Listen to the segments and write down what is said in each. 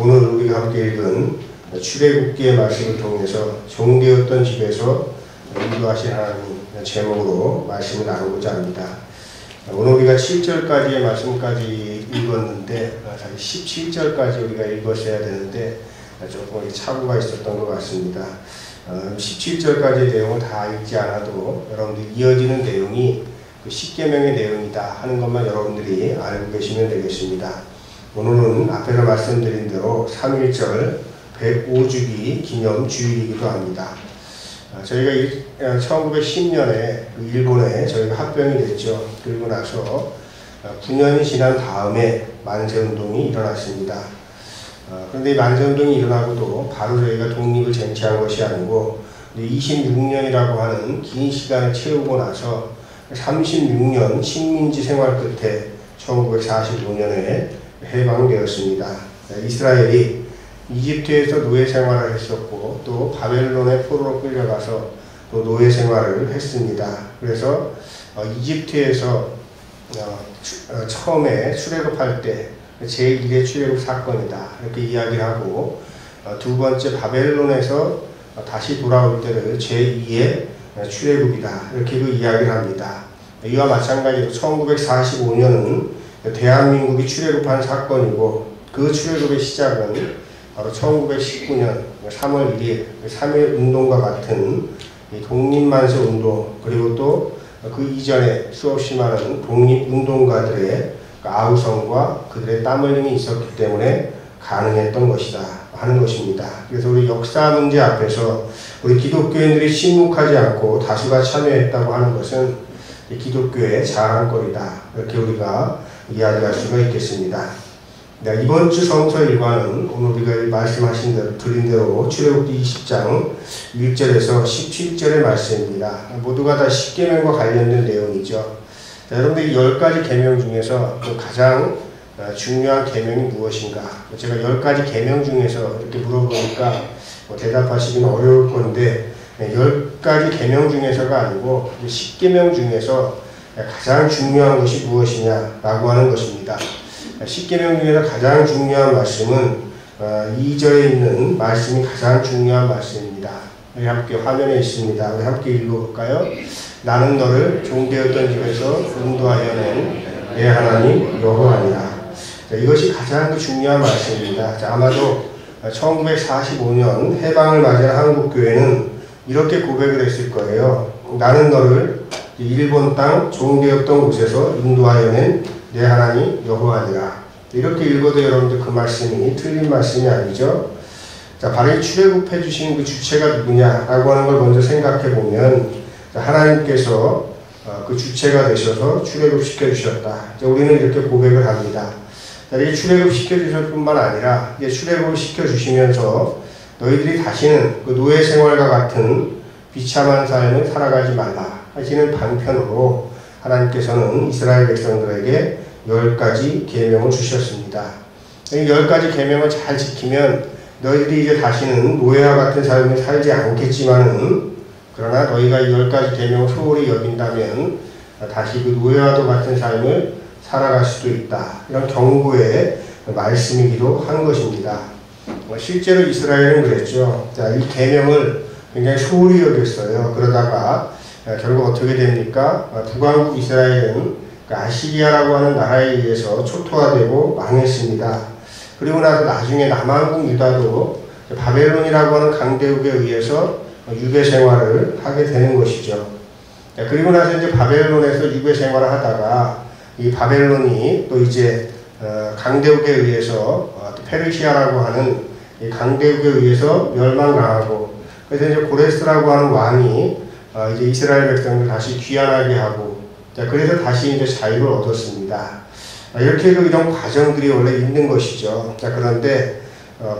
오늘 우리가 함께 읽은 출애굽기의 말씀을 통해서 종되었던 집에서 인도하신 하나님 제목으로 말씀을 나누고자 합니다. 오늘 우리가 7절까지의 말씀까지 읽었는데 사실 17절까지 우리가 읽었어야 되는데 조금 착오가 있었던 것 같습니다. 17절까지의 내용을 다 읽지 않아도 여러분들이 이어지는 내용이 그 십계명의 내용이다 하는 것만 여러분들이 알고 계시면 되겠습니다. 오늘은 앞에서 말씀드린 대로 3.1절 105주기 기념주일이기도 합니다. 저희가 1910년에 일본에 저희가 합병이 됐죠. 그리고 나서 9년이 지난 다음에 만세운동이 일어났습니다. 그런데 이 만세운동이 일어나고도 바로 저희가 독립을 쟁취한 것이 아니고 26년이라고 하는 긴 시간을 채우고 나서 36년 식민지 생활 끝에 1945년에 해방되었습니다. 이스라엘이 이집트에서 노예 생활을 했었고 또 바벨론의 포로로 끌려가서 또 노예 생활을 했습니다. 그래서 이집트에서 처음에 출애굽할 때 제1의 출애굽 사건이다 이렇게 이야기를 하고 두 번째 바벨론에서 다시 돌아올 때를 제2의 출애굽이다 이렇게 그 이야기를 합니다. 이와 마찬가지로 1945년은 대한민국이 출애굽한 사건이고 그 출애굽의 시작은 바로 1919년 3월 1일 3.1 운동과 같은 독립만세 운동 그리고 또 그 이전에 수없이 많은 독립운동가들의 아우성과 그들의 땀 흘림이 있었기 때문에 가능했던 것이다 하는 것입니다. 그래서 우리 역사 문제 앞에서 우리 기독교인들이 침묵하지 않고 다수가 참여했다고 하는 것은 기독교의 자랑거리다 이렇게 우리가 이야기할 수가 있겠습니다. 이번 주 성서 일과는 오늘 우리가 말씀하신 대로 드린 대로 출애굽기 20장 1절에서 17절의 말씀입니다. 모두가 다 십계명과 관련된 내용이죠. 여러분들 10가지 계명 중에서 가장 중요한 계명이 무엇인가? 제가 10가지 계명 중에서 이렇게 물어보니까 대답하시기는 어려울 건데 10가지 계명 중에서가 아니고 10계명 중에서 가장 중요한 것이 무엇이냐라고 하는 것입니다. 10계명 중에서 가장 중요한 말씀은 2절에 있는 말씀이 가장 중요한 말씀입니다. 우리 함께 화면에 있습니다. 우리 함께 읽어볼까요? 나는 너를 종되었던 집에서 인도하여 낸 내 하나님 여호와니라. 이것이 가장 중요한 말씀입니다. 아마도 1945년 해방을 맞이한 한국교회는 이렇게 고백을 했을 거예요. 나는 너를 일본 땅 종되었던 곳에서 인도하여 낸 내 하나님 여호와니라. 이렇게 읽어도 여러분들 그 말씀이 틀린 말씀이 아니죠. 자, 바로 이 출애굽해 주신 그 주체가 누구냐라고 하는 걸 먼저 생각해 보면 하나님께서 그 주체가 되셔서 출애굽시켜 주셨다. 우리는 이렇게 고백을 합니다. 이렇게 출애굽시켜 주실 뿐만 아니라 이제 출애굽을 시켜 주시면서 너희들이 다시는 그 노예 생활과 같은 비참한 삶을 살아가지 말라 하시는 방편으로 하나님께서는 이스라엘 백성들에게 10가지 계명을 주셨습니다. 이 10가지 계명을 잘 지키면 너희들이 이제 다시는 노예와 같은 삶을 살지 않겠지만은 그러나 너희가 이 10가지 계명을 소홀히 여긴다면 다시 그 노예와도 같은 삶을 살아갈 수도 있다. 이런 경고의 말씀이기도 한 것입니다. 실제로 이스라엘은 그랬죠. 자, 이 계명을 굉장히 소홀히 여겼어요. 그러다가 결국 어떻게 됩니까? 북왕국 이스라엘은 아시리아라고 하는 나라에 의해서 초토화되고 망했습니다. 그리고 나서 나중에 남한국 유다도 바벨론이라고 하는 강대국에 의해서 유배 생활을 하게 되는 것이죠. 그리고 나서 이제 바벨론에서 유배 생활을 하다가 이 바벨론이 또 이제 강대국에 의해서 페르시아라고 하는 이 강대국에 의해서 멸망당하고 그래서 이제 고레스라고 하는 왕이 이제 이스라엘 백성을 다시 귀환하게 하고 그래서 다시 이제 자유를 얻었습니다. 이렇게 이런 과정들이 원래 있는 것이죠. 그런데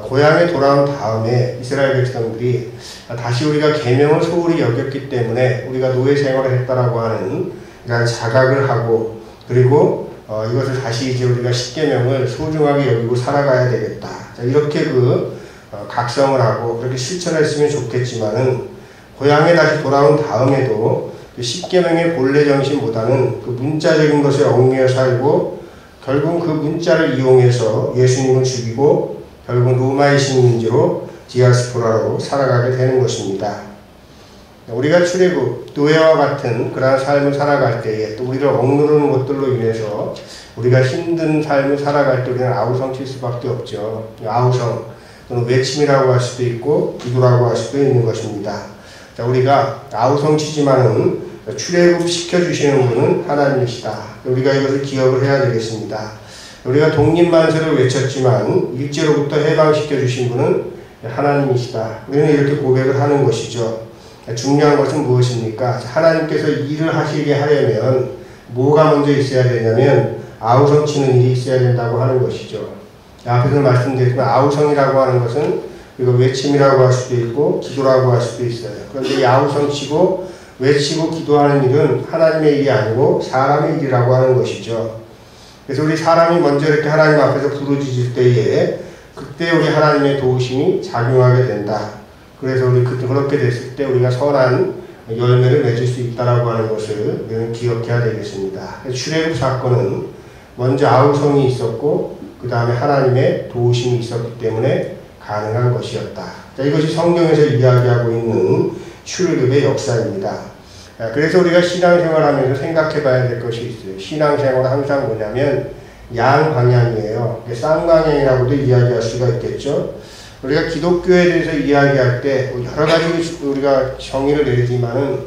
고향에 돌아온 다음에 이스라엘 백성들이 다시 우리가 계명을 소홀히 여겼기 때문에 우리가 노예 생활을 했다라고 하는 이런 자각을 하고 그리고 이것을 다시 이제 우리가 십계명을 소중하게 여기고 살아가야 되겠다. 이렇게 각성을 하고 그렇게 실천했으면 좋겠지만은 고향에 다시 돌아온 다음에도 십계명의 본래 정신보다는 그 문자적인 것에 얽매여 살고 결국 그 문자를 이용해서 예수님을 죽이고 결국은 로마의 식민지로 디아스포라로 살아가게 되는 것입니다. 우리가 출애굽, 노예와 같은 그러한 삶을 살아갈 때에 또 우리를 억누르는 것들로 인해서 우리가 힘든 삶을 살아갈 때 우리는 아우성 칠 수밖에 없죠. 아우성, 또는 외침이라고 할 수도 있고 기도라고 할 수도 있는 것입니다. 자, 우리가 아우성 치지만은 출애굽 시켜주시는 분은 하나님이시다. 우리가 이것을 기억을 해야 되겠습니다. 우리가 독립만세를 외쳤지만 일제로부터 해방시켜주신 분은 하나님이시다. 우리는 이렇게 고백을 하는 것이죠. 중요한 것은 무엇입니까? 하나님께서 일을 하시게 하려면 뭐가 먼저 있어야 되냐면 아우성 치는 일이 있어야 된다고 하는 것이죠. 앞에서 말씀드렸지만 아우성이라고 하는 것은 이거 외침이라고 할 수도 있고 기도라고 할 수도 있어요. 그런데 이 아우성 치고 외치고 기도하는 일은 하나님의 일이 아니고 사람의 일이라고 하는 것이죠. 그래서 우리 사람이 먼저 이렇게 하나님 앞에서 부르짖을 때에 그때 우리 하나님의 도우심이 작용하게 된다. 그래서 우리 그렇게 됐을 때 우리가 선한 열매를 맺을 수 있다라고 하는 것을 우리는 기억해야 되겠습니다. 출애굽 사건은 먼저 아우성이 있었고 그 다음에 하나님의 도우심이 있었기 때문에 가능한 것이었다. 자, 이것이 성경에서 이야기하고 있는 출애굽의 역사입니다. 그래서 우리가 신앙생활하면서 생각해 봐야 될 것이 있어요. 신앙생활은 항상 뭐냐면 양방향이에요. 쌍방향이라고도 이야기할 수가 있겠죠. 우리가 기독교에 대해서 이야기할 때 여러 가지 우리가 정의를 내리지만은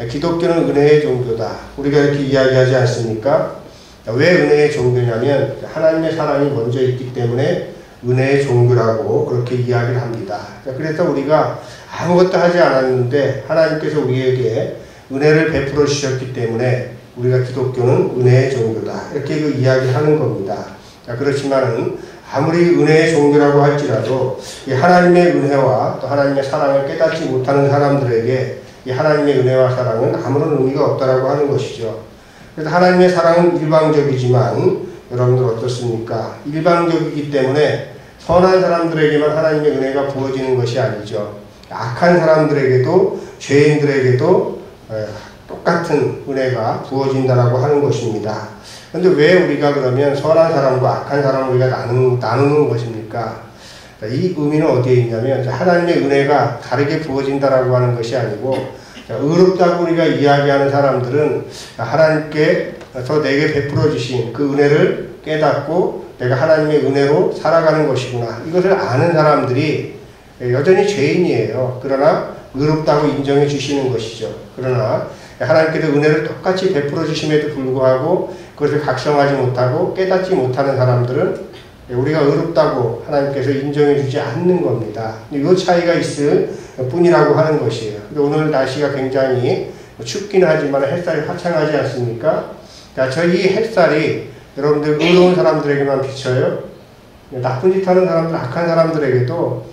기독교는 은혜의 종교다. 우리가 이렇게 이야기하지 않습니까? 왜 은혜의 종교냐면 하나님의 사랑이 먼저 있기 때문에 은혜의 종교라고 그렇게 이야기를 합니다. 그래서 우리가 아무것도 하지 않았는데 하나님께서 우리에게 은혜를 베풀어 주셨기 때문에 우리가 기독교는 은혜의 종교다. 이렇게 그 이야기하는 겁니다. 그렇지만은 아무리 은혜의 종교라고 할지라도 이 하나님의 은혜와 또 하나님의 사랑을 깨닫지 못하는 사람들에게 이 하나님의 은혜와 사랑은 아무런 의미가 없다라고 하는 것이죠. 그래서 하나님의 사랑은 일방적이지만 여러분들 어떻습니까? 일방적이기 때문에 선한 사람들에게만 하나님의 은혜가 부어지는 것이 아니죠. 악한 사람들에게도 죄인들에게도 똑같은 은혜가 부어진다라고 하는 것입니다. 그런데 왜 우리가 그러면 선한 사람과 악한 사람을 우리가 나누는 것입니까? 이 의미는 어디에 있냐면 하나님의 은혜가 다르게 부어진다라고 하는 것이 아니고 의롭다고 우리가 이야기하는 사람들은 하나님께서 내게 베풀어 주신 그 은혜를 깨닫고 내가 하나님의 은혜로 살아가는 것이구나. 이것을 아는 사람들이 여전히 죄인이에요. 그러나 의롭다고 인정해 주시는 것이죠. 그러나 하나님께서 은혜를 똑같이 베풀어 주심에도 불구하고 그것을 각성하지 못하고 깨닫지 못하는 사람들은 우리가 의롭다고 하나님께서 인정해 주지 않는 겁니다. 이 차이가 있을 뿐이라고 하는 것이에요. 근데 오늘 날씨가 굉장히 춥기는 하지만 햇살이 화창하지 않습니까? 자, 저희 햇살이 여러분들 의로운 사람들에게만 비쳐요. 나쁜 짓 하는 사람들, 악한 사람들에게도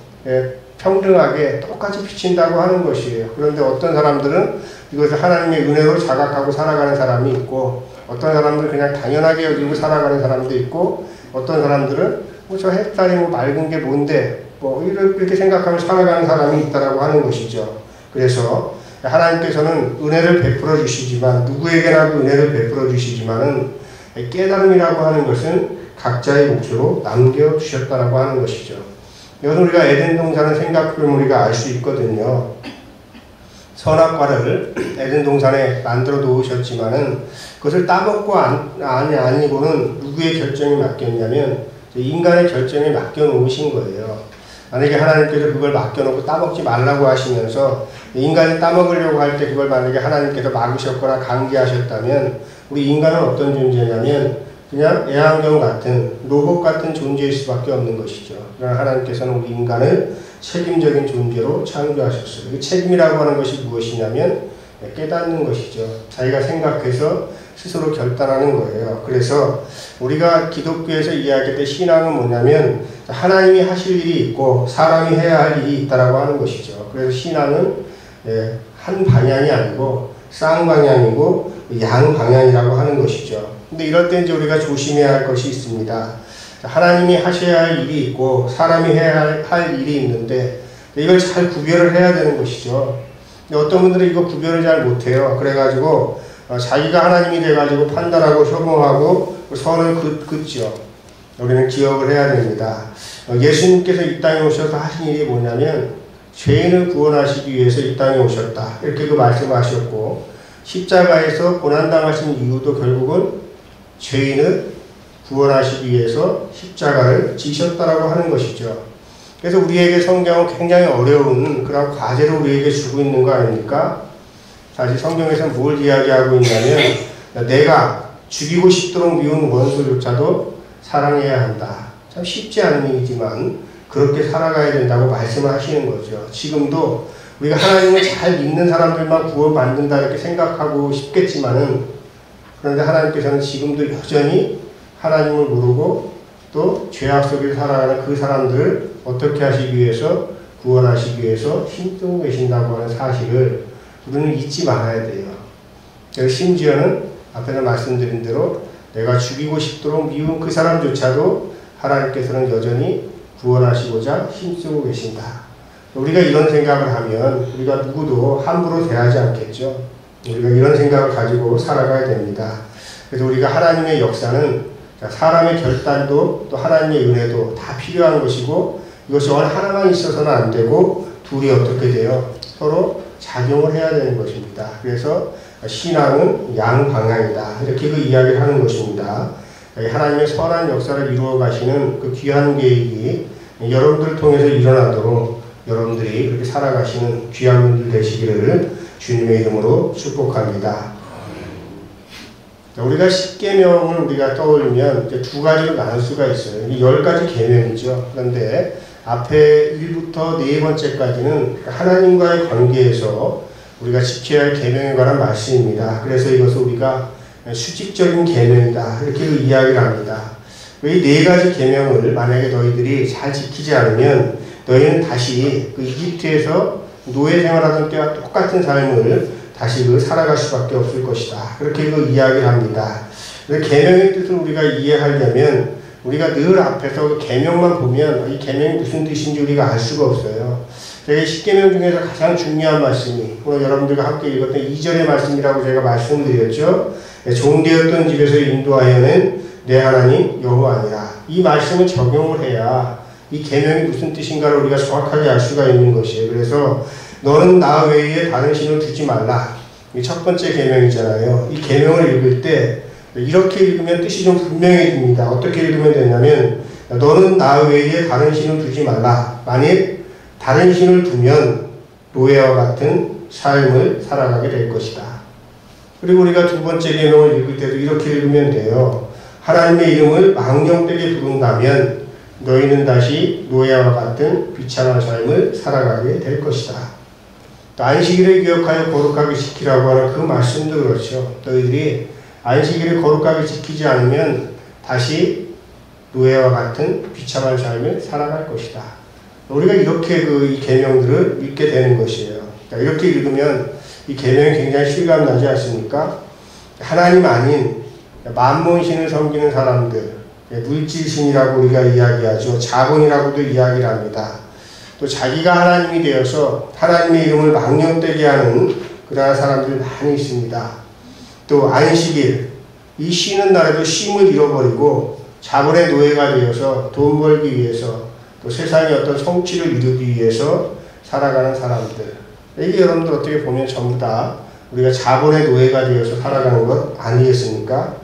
평등하게 똑같이 비친다고 하는 것이에요. 그런데 어떤 사람들은 이것을 하나님의 은혜로 자각하고 살아가는 사람이 있고 어떤 사람들은 그냥 당연하게 여기고 살아가는 사람도 있고 어떤 사람들은 저 햇살이 맑은 게 뭔데 이렇게 생각하면서 살아가는 사람이 있다라고 하는 것이죠. 그래서 하나님께서는 은혜를 베풀어 주시지만 누구에게나 은혜를 베풀어 주시지만은 깨달음이라고 하는 것은 각자의 몫으로 남겨주셨다라고 하는 것이죠. 여기서 우리가 에덴 동산을 생각해보면 우리가 알 수 있거든요. 선악과를 에덴 동산에 만들어 놓으셨지만은 그것을 따먹고 아니고는 누구의 결정이 맡겼냐면 인간의 결정에 맡겨 놓으신 거예요. 만약에 하나님께서 그걸 맡겨놓고 따먹지 말라고 하시면서 인간이 따먹으려고 할 때 그걸 만약에 하나님께서 막으셨거나 강제하셨다면 우리 인간은 어떤 존재냐면 그냥 애완견 같은 로봇 같은 존재일 수밖에 없는 것이죠. 그러나 하나님께서는 우리 인간을 책임적인 존재로 창조하셨어요. 그 책임이라고 하는 것이 무엇이냐면 깨닫는 것이죠. 자기가 생각해서 스스로 결단하는 거예요. 그래서 우리가 기독교에서 이야기할 때 신앙은 뭐냐면 하나님이 하실 일이 있고 사람이 해야 할 일이 있다라고 하는 것이죠. 그래서 신앙은 한 방향이 아니고 쌍방향이고 양방향이라고 하는 것이죠. 근데 이럴 때 이제 우리가 조심해야 할 것이 있습니다. 하나님이 하셔야 할 일이 있고 사람이 해야 할 일이 있는데 이걸 잘 구별을 해야 되는 것이죠. 어떤 분들은 이거 구별을 잘 못해요. 그래가지고 자기가 하나님이 돼가지고 판단하고 혐오하고 선을 긋죠. 우리는 기억을 해야 됩니다. 예수님께서 이 땅에 오셔서 하신 일이 뭐냐면 죄인을 구원하시기 위해서 이 땅에 오셨다. 이렇게 그 말씀하셨고 십자가에서 고난당하신 이유도 결국은 죄인을 구원하시기 위해서 십자가를 지셨다라고 하는 것이죠. 그래서 우리에게 성경은 굉장히 어려운 그런 과제를 우리에게 주고 있는 거 아닙니까? 사실 성경에서는 뭘 이야기하고 있냐면 내가 죽이고 싶도록 미운 원수조차도 사랑해야 한다. 참 쉽지 않은 일이지만 그렇게 살아가야 된다고 말씀을 하시는 거죠. 지금도 우리가 하나님을 잘 믿는 사람들만 구원받는다 이렇게 생각하고 싶겠지만은 그런데 하나님께서는 지금도 여전히 하나님을 모르고 또 죄악 속에 살아가는 그 사람들을 어떻게 하시기 위해서 구원하시기 위해서 힘쓰고 계신다고 하는 사실을 우리는 잊지 말아야 돼요. 심지어는 앞에서 말씀드린 대로 내가 죽이고 싶도록 미운 그 사람조차도 하나님께서는 여전히 구원하시고자 힘쓰고 계신다. 우리가 이런 생각을 하면 우리가 누구도 함부로 대하지 않겠죠. 우리가 이런 생각을 가지고 살아가야 됩니다. 그래서 우리가 하나님의 역사는 사람의 결단도 또 하나님의 은혜도 다 필요한 것이고 이것이 어느 하나만 있어서는 안 되고 둘이 어떻게 돼요? 서로 작용을 해야 되는 것입니다. 그래서 신앙은 양방향이다. 이렇게 그 이야기를 하는 것입니다. 하나님의 선한 역사를 이루어 가시는 그 귀한 계획이 여러분들을 통해서 일어나도록 여러분들이 그렇게 살아가시는 귀한 분들 되시기를 주님의 이름으로 축복합니다. 우리가 10계명을 우리가 떠올리면 이제 두 가지로 나눌 수가 있어요. 10가지 계명이죠. 그런데 앞에 1부터 4번째까지는 하나님과의 관계에서 우리가 지켜야 할 계명에 관한 말씀입니다. 그래서 이것을 우리가 수직적인 계명이다 이렇게 이야기를 합니다. 이 4가지 계명을 만약에 너희들이 잘 지키지 않으면 너희는 다시 그 이집트에서 노예 생활하던 때와 똑같은 삶을 다시 살아갈 수밖에 없을 것이다. 그렇게 그 이야기를 합니다. 계명의 뜻을 우리가 이해하려면 우리가 늘 앞에서 그 계명만 보면 이 계명이 무슨 뜻인지 우리가 알 수가 없어요. 제가 10계명 중에서 가장 중요한 말씀이 오늘 여러분들과 함께 읽었던 2절의 말씀이라고 제가 말씀드렸죠. 종되었던 집에서 인도하여는 내 하나님 여호와니라. 이 말씀을 적용을 해야 이 계명이 무슨 뜻인가를 우리가 정확하게 알 수가 있는 것이에요. 그래서 너는 나 외에 다른 신을 두지 말라. 이 첫 번째 계명이잖아요. 이 계명을 읽을 때 이렇게 읽으면 뜻이 좀 분명해집니다. 어떻게 읽으면 되냐면 너는 나 외에 다른 신을 두지 말라. 만약 다른 신을 두면 노예와 같은 삶을 살아가게 될 것이다. 그리고 우리가 두 번째 계명을 읽을 때도 이렇게 읽으면 돼요. 하나님의 이름을 망령되게 부른다면 너희는 다시 노예와 같은 비참한 삶을 살아가게 될 것이다. 안식일을 기억하여 거룩하게 지키라고 하는 그 말씀도 그렇죠. 너희들이 안식일을 거룩하게 지키지 않으면 다시 노예와 같은 비참한 삶을 살아갈 것이다. 우리가 이렇게 이 계명들을 읽게 되는 것이에요. 이렇게 읽으면 이 계명이 굉장히 실감나지 않습니까? 하나님 아닌 만몬신을 섬기는 사람들, 물질신이라고 우리가 이야기하죠. 자본이라고도 이야기를 합니다. 또 자기가 하나님이 되어서 하나님의 이름을 망령되게 하는 그러한 사람들이 많이 있습니다. 또 안식일, 이 쉬는 날에도 쉼을 잃어버리고 자본의 노예가 되어서 돈 벌기 위해서 또 세상의 어떤 성취를 이루기 위해서 살아가는 사람들. 이게 여러분들 어떻게 보면 전부 다 우리가 자본의 노예가 되어서 살아가는 것 아니겠습니까?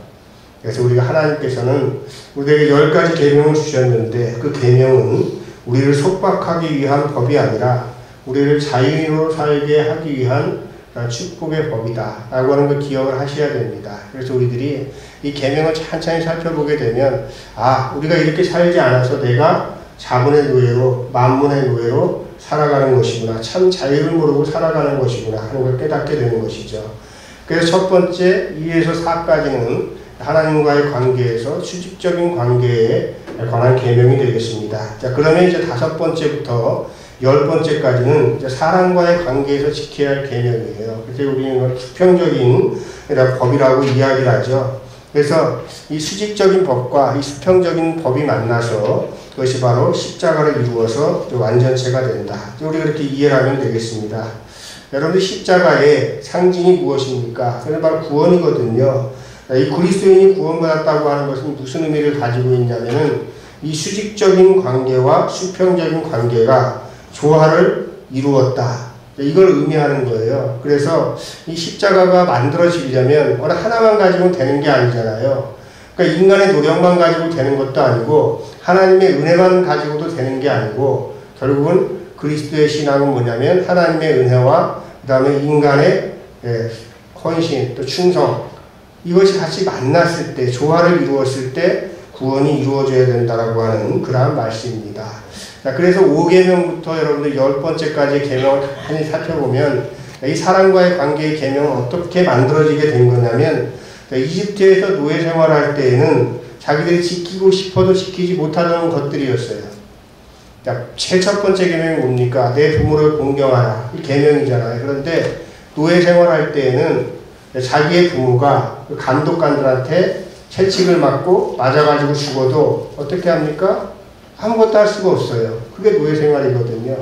그래서 우리가 하나님께서는 우리에게 10가지 계명을 주셨는데 그 계명은 우리를 속박하기 위한 법이 아니라 우리를 자유인으로 살게 하기 위한 축복의 법이다 라고 하는 걸 기억을 하셔야 됩니다. 그래서 우리들이 이 계명을 찬찬히 살펴보게 되면 우리가 이렇게 살지 않아서 내가 자본의 노예로 만문의 노예로 살아가는 것이구나, 참 자유를 모르고 살아가는 것이구나 하는 걸 깨닫게 되는 것이죠. 그래서 첫 번째 2에서 4까지는 하나님과의 관계에서 수직적인 관계에 관한 계명이 되겠습니다. 자, 그러면 이제 5번째부터 10번째까지는 이제 사람과의 관계에서 지켜야 할 계명이에요. 그래서 우리는 수평적인 법이라고 이야기를 하죠. 그래서 이 수직적인 법과 이 수평적인 법이 만나서 그것이 바로 십자가를 이루어서 완전체가 된다. 우리가 그렇게 이해를 하면 되겠습니다. 여러분들 십자가의 상징이 무엇입니까? 그건 바로 구원이거든요. 이 그리스도인이 구원받았다고 하는 것은 무슨 의미를 가지고 있냐면은 이 수직적인 관계와 수평적인 관계가 조화를 이루었다. 이걸 의미하는 거예요. 그래서 이 십자가가 만들어지려면 어느 하나만 가지고 되는 게 아니잖아요. 그러니까 인간의 노력만 가지고 되는 것도 아니고 하나님의 은혜만 가지고도 되는 게 아니고 결국은 그리스도의 신앙은 뭐냐면 하나님의 은혜와 그 다음에 인간의 헌신 또 충성 이것이 같이 만났을 때 조화를 이루었을 때 구원이 이루어져야 된다라고 하는 그러한 말씀입니다. 자, 그래서 5계명부터 여러분들 10번째까지의 계명을 간단히 살펴보면 이 사람과의 관계의 계명은 어떻게 만들어지게 된 거냐면 이집트에서 노예 생활할 때에는 자기들이 지키고 싶어도 지키지 못하던 것들이었어요. 자, 제일 첫 번째 계명이 뭡니까? 내 부모를 공경하라. 이 계명이잖아요. 그런데 노예 생활할 때에는 자기의 부모가 감독관들한테 채찍을 맞고 맞아가지고 죽어도 어떻게 합니까? 아무것도 할 수가 없어요. 그게 노예 생활이거든요.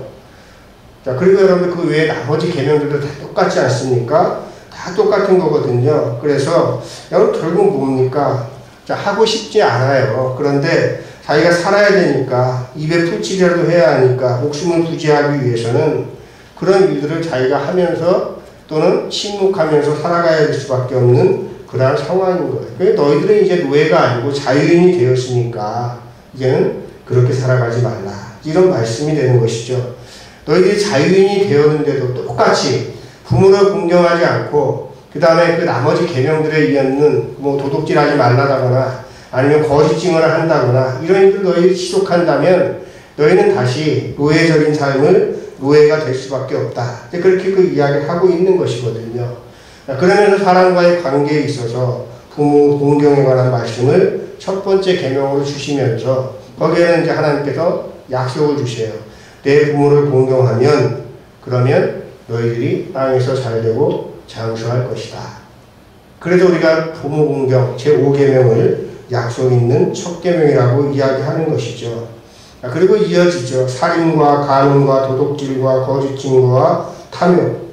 자, 그리고 여러분들 그 외에 나머지 계명들도 다 똑같지 않습니까? 다 똑같은 거거든요. 그래서 여러분 결국 뭡니까? 자, 하고 싶지 않아요. 그런데 자기가 살아야 되니까 입에 풀칠이라도 해야 하니까 목숨을 부지하기 위해서는 그런 일들을 자기가 하면서 또는 침묵하면서 살아가야 될 수밖에 없는 그러한 상황인 거예요. 그러니까 너희들은 이제 노예가 아니고 자유인이 되었으니까 이제는 그렇게 살아가지 말라. 이런 말씀이 되는 것이죠. 너희들이 자유인이 되었는데도 똑같이 부모를 공경하지 않고 그 다음에 그 나머지 계명들에 의한 뭐 도둑질하지 말라다거나 아니면 거짓 증언을 한다거나 이런 일을 너희들이 지속한다면 너희는 다시 노예적인 삶을 노예가 될 수밖에 없다. 그렇게 그 이야기를 하고 있는 것이거든요. 그러면서 사람과의 관계에 있어서 부모 공경에 관한 말씀을 첫 번째 계명으로 주시면서 거기에는 이제 하나님께서 약속을 주세요. 내 부모를 공경하면 그러면 너희들이 땅에서 잘되고 장수할 것이다. 그래서 우리가 부모 공경 제5계명을 약속 있는 첫 계명이라고 이야기하는 것이죠. 그리고 이어지죠. 살인과 간음과 도둑질과 거짓 증거와 탐욕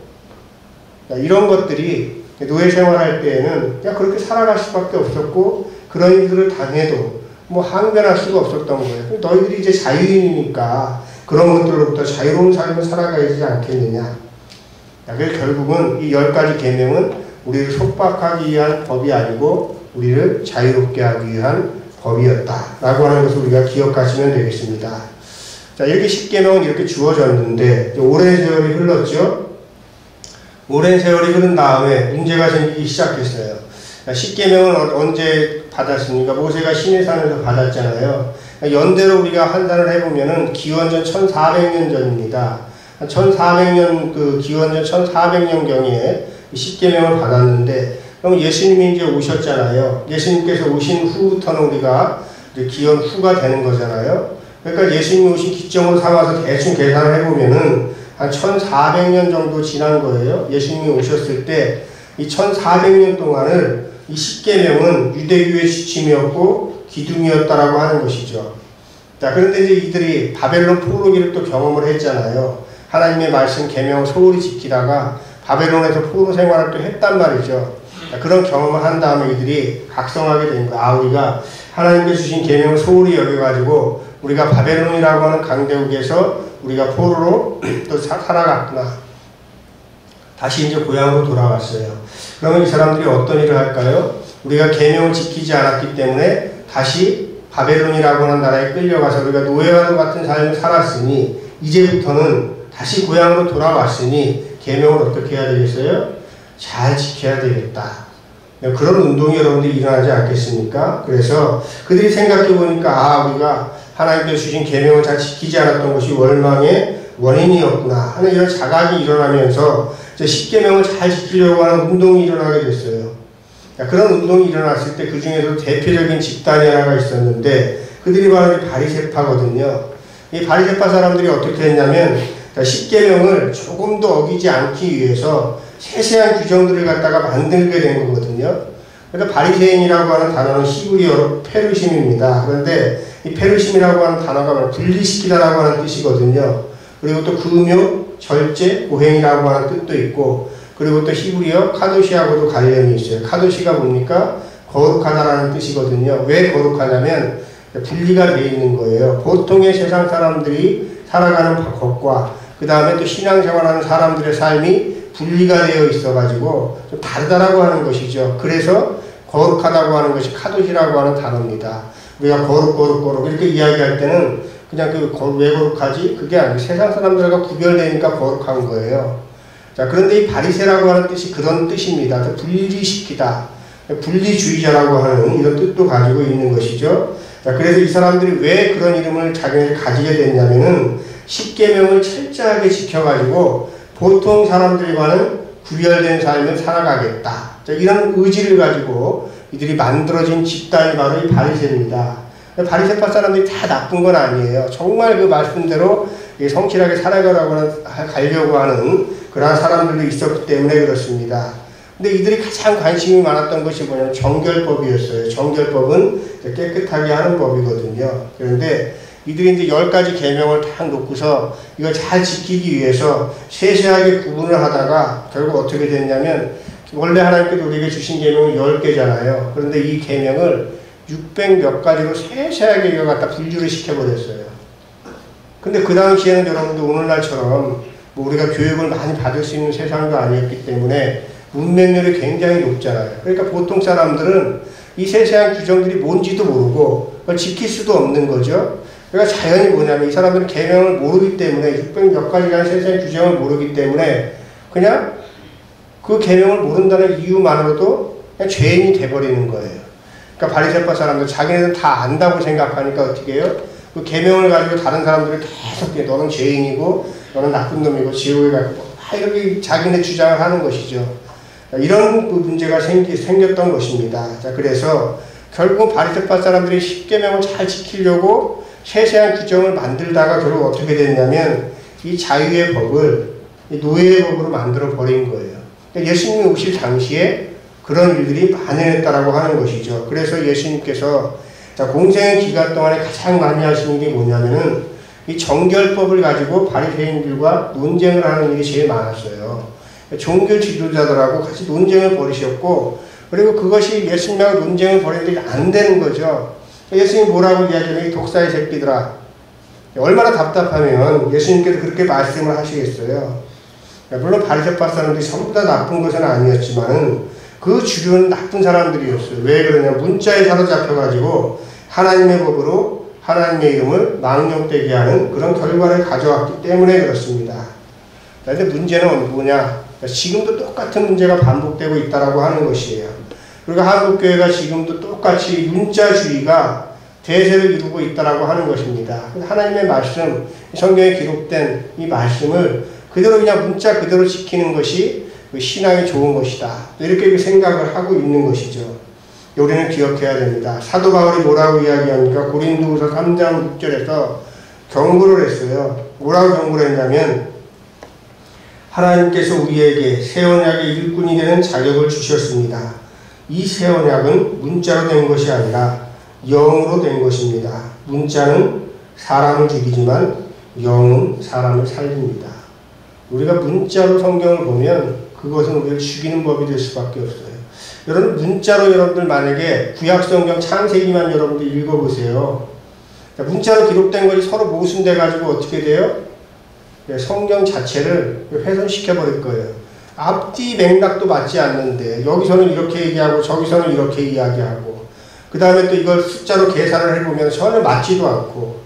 이런 것들이 노예 생활할 때에는 그냥 그렇게 살아갈 수밖에 없었고 그런 일들을 당해도 뭐 항변할 수가 없었던 거예요. 너희들이 이제 자유인이니까 그런 것들로부터 자유로운 삶을 살아가야 되지 않겠느냐. 그래서 결국은 이 10가지 계명은 우리를 속박하기 위한 법이 아니고 우리를 자유롭게 하기 위한 법이었다라고 하는 것을 우리가 기억하시면 되겠습니다. 자, 이렇게 10계명은 이렇게 주어졌는데 오랜 세월이 흘렀죠. 오랜 세월이 흐른 다음에 문제가 생기기 시작했어요. 10계명은 언제 받았습니까? 모세가 시내산에서 받았잖아요. 연대로 우리가 환산을 해보면은 기원전 1400년 전입니다. 1400년 그 기원전 1400년경에 10계명을 받았는데 그럼 예수님이 이제 오셨잖아요. 예수님께서 오신 후부터는 우리가 이제 기원 후가 되는 거잖아요. 그러니까 예수님이 오신 기점으로 삼아서 대충 계산을 해보면은 한 1400년 정도 지난 거예요. 예수님이 오셨을 때 이 1400년 동안을 이 10계명은 유대교의 지침이었고 기둥이었다라고 하는 것이죠. 자, 그런데 이제 이들이 바벨론 포로기를 또 경험을 했잖아요. 하나님의 말씀 계명 소홀히 지키다가 바벨론에서 포로 생활을 또 했단 말이죠. 자, 그런 경험을 한 다음에 이들이 각성하게 된 거야. 아, 우리가 하나님께서 주신 계명을 소홀히 여겨가지고 우리가 바벨론이라고 하는 강대국에서 우리가 포로로 또 살아갔구나. 다시 이제 고향으로 돌아왔어요. 그러면 이 사람들이 어떤 일을 할까요? 우리가 계명을 지키지 않았기 때문에 다시 바벨론이라고 하는 나라에 끌려가서 우리가 노예와 같은 삶을 살았으니 이제부터는 다시 고향으로 돌아왔으니 계명을 어떻게 해야 되겠어요? 잘 지켜야 되겠다. 그런 운동이 여러분들이 일어나지 않겠습니까? 그래서 그들이 생각해 보니까 아, 우리가 하나님께서 주신 계명을 잘 지키지 않았던 것이 원망의 원인이었구나 하는 이런 자각이 일어나면서 10계명을 잘 지키려고 하는 운동이 일어나게 됐어요. 그런 운동이 일어났을 때 그 중에서 대표적인 집단이 하나가 있었는데 그들이 바로 바리새파거든요. 이 바리새파 사람들이 어떻게 했냐면 10계명을 조금 더 어기지 않기 위해서 세세한 규정들을 갖다가 만들게 된 거거든요. 그러니까 바리새인이라고 하는 단어는 히브리어로 페르심입니다. 그런데 이 페르심이라고 하는 단어가 분리시키다라고 하는 뜻이거든요. 그리고 또 금요, 절제, 고행이라고 하는 뜻도 있고 그리고 또 히브리어 카도시하고도 관련이 있어요. 카도시가 뭡니까? 거룩하다라는 뜻이거든요. 왜 거룩하냐면 분리가 되어 있는 거예요. 보통의 세상 사람들이 살아가는 것과 그 다음에 또 신앙생활하는 사람들의 삶이 분리가 되어 있어가지고 좀 다르다라고 하는 것이죠. 그래서 거룩하다고 하는 것이 카도시라고 하는 단어입니다. 우리가 거룩 이렇게 이야기할 때는 그냥 왜 거룩하지? 그게 아니고 세상 사람들과 구별되니까 거룩한 거예요. 자, 그런데 이 바리새라고 하는 뜻이 그런 뜻입니다. 분리시키다. 분리주의자라고 하는 이런 뜻도 가지고 있는 것이죠. 자, 그래서 이 사람들이 왜 그런 이름을 자기네들이 가지게 됐냐면은 십계명을 철저하게 지켜가지고 보통 사람들과는 구별된 삶을 살아가겠다. 자, 이런 의지를 가지고 이들이 만들어진 집단이 바로 이 바리새입니다. 바리새파 사람들이 다 나쁜 건 아니에요. 정말 그 말씀대로 성실하게 가려고 하는 그러한 사람들도 있었기 때문에 그렇습니다. 근데 이들이 가장 관심이 많았던 것이 뭐냐면 정결법이었어요. 정결법은 깨끗하게 하는 법이거든요. 그런데 이들이 이제 10가지 계명을 딱 놓고서 이걸 잘 지키기 위해서 세세하게 구분을 하다가 결국 어떻게 됐냐면 원래 하나님께서 우리에게 주신 계명은 10개잖아요. 그런데 이 계명을 600 몇 가지로 세세하게 이걸 갖다 분류를 시켜버렸어요. 근데 그 당시에는 여러분들 오늘날처럼 뭐 우리가 교육을 많이 받을 수 있는 세상도 아니었기 때문에 문맹률이 굉장히 높잖아요. 그러니까 보통 사람들은 이 세세한 규정들이 뭔지도 모르고 그걸 지킬 수도 없는 거죠. 그러니까 자연히 뭐냐면 이 사람들은 계명을 모르기 때문에 600 몇 가지라는 세세한 규정을 모르기 때문에 그냥 그 계명을 모른다는 이유만으로도 그냥 죄인이 돼버리는 거예요. 그러니까 바리새파 사람들 자기네들 다 안다고 생각하니까 어떻게 해요? 그 계명을 가지고 다른 사람들을 계속 너는 죄인이고 너는 나쁜 놈이고 지옥에 가고 이렇게 자기네 주장을 하는 것이죠. 이런 문제가 생겼던 것입니다. 자, 그래서 결국 바리새파 사람들이 십계명을 잘 지키려고 세세한 규정을 만들다가 결국 어떻게 됐냐면 이 자유의 법을 노예의 법으로 만들어 버린 거예요. 그러니까 예수님이 오실 당시에 그런 일들이 만연했다라고 하는 것이죠. 그래서 예수님께서 자, 공생의 기간 동안에 가장 많이 하시는 게 뭐냐면은 이 정결법을 가지고 바리새인들과 논쟁을 하는 일이 제일 많았어요. 종교 지도자들하고 같이 논쟁을 벌이셨고, 그리고 그것이 예수님하고 논쟁을 벌이는데 안 되는 거죠. 예수님이 뭐라고 이야기하면 이 독사의 새끼들아. 얼마나 답답하면 예수님께서 그렇게 말씀을 하시겠어요. 물론 바리새파 사람들이 전부 다 나쁜 것은 아니었지만 그 주류는 나쁜 사람들이었어요. 왜 그러냐? 문자에 사로잡혀가지고 하나님의 법으로 하나님의 이름을 망령되게 하는 그런 결과를 가져왔기 때문에 그렇습니다. 그런데 문제는 뭐냐? 지금도 똑같은 문제가 반복되고 있다라고 하는 것이에요. 그리고 한국교회가 지금도 똑같이 문자주의가 대세를 이루고 있다라고 하는 것입니다. 하나님의 말씀, 성경에 기록된 이 말씀을 그대로 그냥 문자 그대로 지키는 것이 신앙이 좋은 것이다. 이렇게 생각을 하고 있는 것이죠. 우리는 기억해야 됩니다. 사도 바울이 뭐라고 이야기합니까? 고린도후서 3장 6절에서 경고를 했어요. 뭐라고 경고를 했냐면 하나님께서 우리에게 새 언약의 일꾼이 되는 자격을 주셨습니다. 이 새 언약은 문자로 된 것이 아니라 영으로 된 것입니다. 문자는 사람을 죽이지만 영은 사람을 살립니다. 우리가 문자로 성경을 보면 그것은 우리를 죽이는 법이 될 수밖에 없어요. 여러분 문자로 여러분들 만약에 구약성경 창세기만 여러분들 읽어보세요. 문자로 기록된 것이 서로 모순돼 가지고 어떻게 돼요? 성경 자체를 훼손시켜 버릴 거예요. 앞뒤 맥락도 맞지 않는데 여기서는 이렇게 얘기하고 저기서는 이렇게 이야기하고 그 다음에 또 이걸 숫자로 계산을 해보면 전혀 맞지도 않고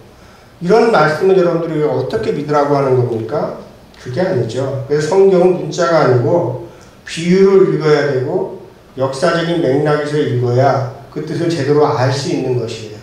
이런 말씀을 여러분들이 어떻게 믿으라고 하는 겁니까? 그게 아니죠. 그래서 성경은 문자가 아니고 비유를 읽어야 되고 역사적인 맥락에서 읽어야 그 뜻을 제대로 알 수 있는 것이에요.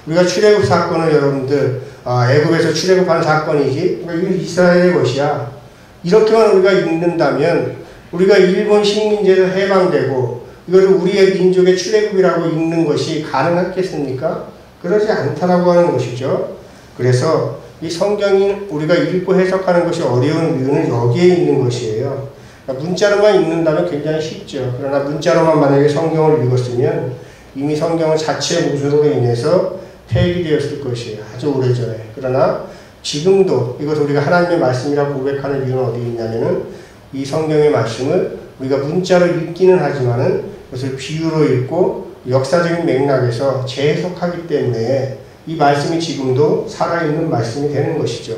우리가 출애굽 사건을 여러분들 애굽에서 출애굽한 사건이지 이건 이스라엘의 것이야. 이렇게만 우리가 읽는다면 우리가 일본 식민지에서 해방되고 이걸 우리의 민족의 출애굽이라고 읽는 것이 가능하겠습니까? 그러지 않다라고 하는 것이죠. 그래서 이 성경이 우리가 읽고 해석하는 것이 어려운 이유는 여기에 있는 것이에요. 문자로만 읽는다면 굉장히 쉽죠. 그러나 문자로만 만약에 성경을 읽었으면 이미 성경은 자체의 모순으로 인해서 폐기되었을 것이에요. 아주 오래전에. 그러나 지금도 이것을 우리가 하나님의 말씀이라고 고백하는 이유는 어디 있냐면은 이 성경의 말씀을 우리가 문자로 읽기는 하지만은 그것을 비유로 읽고 역사적인 맥락에서 재해석하기 때문에 이 말씀이 지금도 살아있는 말씀이 되는 것이죠.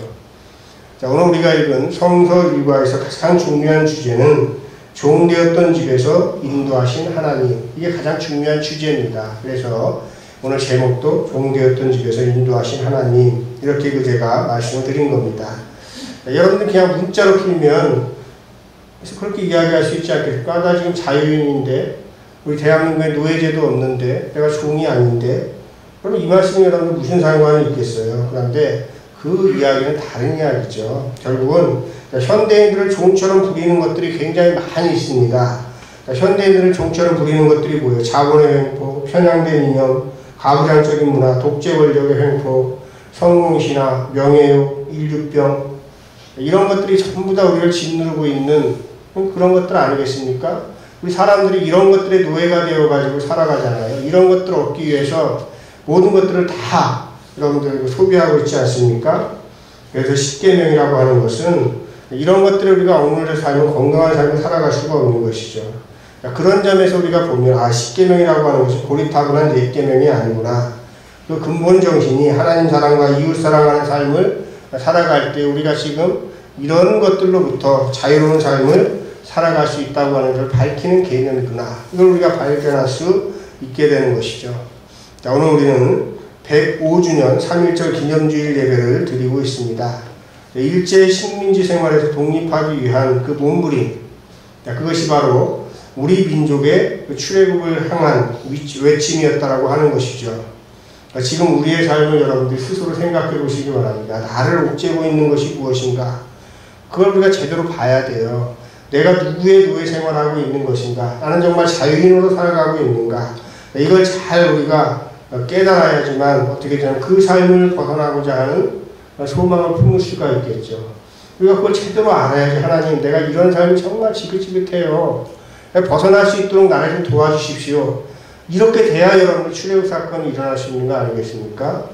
자, 오늘 우리가 읽은 성서 일과에서 가장 중요한 주제는 종되었던 집에서 인도하신 하나님. 이게 가장 중요한 주제입니다. 그래서 오늘 제목도 종되었던 집에서 인도하신 하나님. 이렇게 제가 말씀을 드린 겁니다. 자, 여러분들 그냥 문자로 풀면 그래서 그렇게 이야기할 수 있지 않겠습니까? 나 지금 자유인인데 우리 대한민국에 노예제도 없는데 내가 종이 아닌데 그러면 이 말씀이 여러분들 무슨 상관이 있겠어요? 그런데 그 이야기는 다른 이야기죠. 결국은 현대인들을 종처럼 부리는 것들이 굉장히 많이 있습니다. 현대인들을 종처럼 부리는 것들이 뭐예요? 자본의 횡포, 편향된 이념, 가부장적인 문화, 독재 권력의 횡포, 성공신화, 명예욕, 인류병 이런 것들이 전부 다 우리를 짓누르고 있는 그런 것들 아니겠습니까? 우리 사람들이 이런 것들의 노예가 되어가지고 살아가잖아요. 이런 것들을 얻기 위해서 모든 것들을 다 여러분들 소비하고 있지 않습니까? 그래서 십계명이라고 하는 것은 이런 것들을 우리가 오늘의 삶을 건강한 삶을 살아갈 수가 없는 것이죠. 그런 점에서 우리가 보면 십계명이라고 하는 것이 고리타분한 옛계명이 아니구나. 그 근본 정신이 하나님 사랑과 이웃 사랑하는 삶을 살아갈 때 우리가 지금 이런 것들로부터 자유로운 삶을 살아갈 수 있다고 하는 것을 밝히는 개념이구나. 이걸 우리가 발견할 수 있게 되는 것이죠. 자, 오늘 우리는 105주년 3.1절 기념주일 예배를 드리고 있습니다. 일제 식민지 생활에서 독립하기 위한 그 몸부림, 그것이 바로 우리 민족의 출애굽을 향한 외침이었다라고 하는 것이죠. 지금 우리의 삶을 여러분들이 스스로 생각해 보시기 바랍니다. 나를 옥죄고 있는 것이 무엇인가? 그걸 우리가 제대로 봐야 돼요. 내가 누구의 노예 생활하고 있는 것인가? 나는 정말 자유인으로 살아가고 있는가? 이걸 잘 우리가 깨달아야지만 어떻게 되면 그 삶을 벗어나고자 하는 소망을 품을 수가 있겠죠. 우리가 그걸 제대로 알아야지. 하나님, 내가 이런 삶이 정말 지긋지긋해요. 벗어날 수 있도록 나를 좀 도와주십시오. 이렇게 돼야 여러분들 출애굽 사건이 일어날 수 있는 거 아니겠습니까?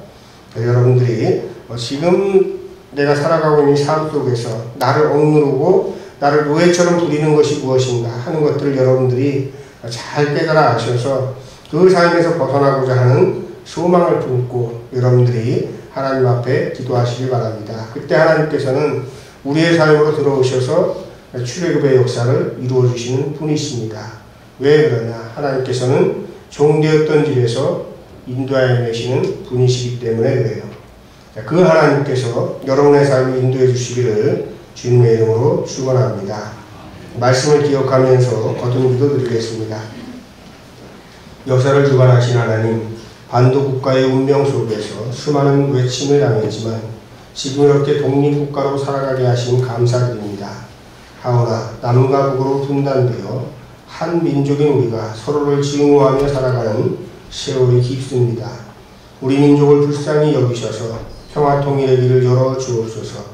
여러분들이 지금 내가 살아가고 있는 삶 속에서 나를 억누르고 나를 노예처럼 부리는 것이 무엇인가 하는 것들을 여러분들이 잘 깨달아 아셔서 그 삶에서 벗어나고자 하는 소망을 품고 여러분들이 하나님 앞에 기도하시기 바랍니다. 그때 하나님께서는 우리의 삶으로 들어오셔서 출애굽의 역사를 이루어 주시는 분이십니다. 왜 그러냐? 하나님께서는 종되었던 집에서 인도하여 내시는 분이시기 때문에 그래요. 그 하나님께서 여러분의 삶을 인도해 주시기를 주님의 이름으로 축원합니다. 말씀을 기억하면서 거듭 기도드리겠습니다. 역사를 주관하신 하나님, 반도국가의 운명 속에서 수많은 외침을 당했지만 지금 이렇게 독립국가로 살아가게 하신 감사드립니다. 하오나 남과 북으로 분단되어 한 민족인 우리가 서로를 증오하며 살아가는 세월이 깊습니다. 우리 민족을 불쌍히 여기셔서 평화 통일의 길을 열어주옵소서.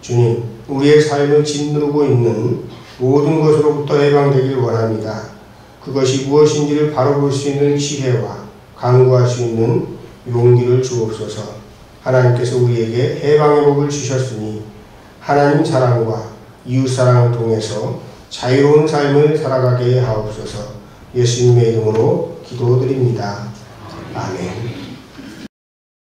주님, 우리의 삶을 짓누르고 있는 모든 것으로부터 해방되길 원합니다. 그것이 무엇인지를 바로 볼 수 있는 지혜와 간구할 수 있는 용기를 주옵소서. 하나님께서 우리에게 해방의 복을 주셨으니 하나님 사랑과 이웃 사랑을 통해서 자유로운 삶을 살아가게 하옵소서. 예수님의 이름으로 기도드립니다. 아멘.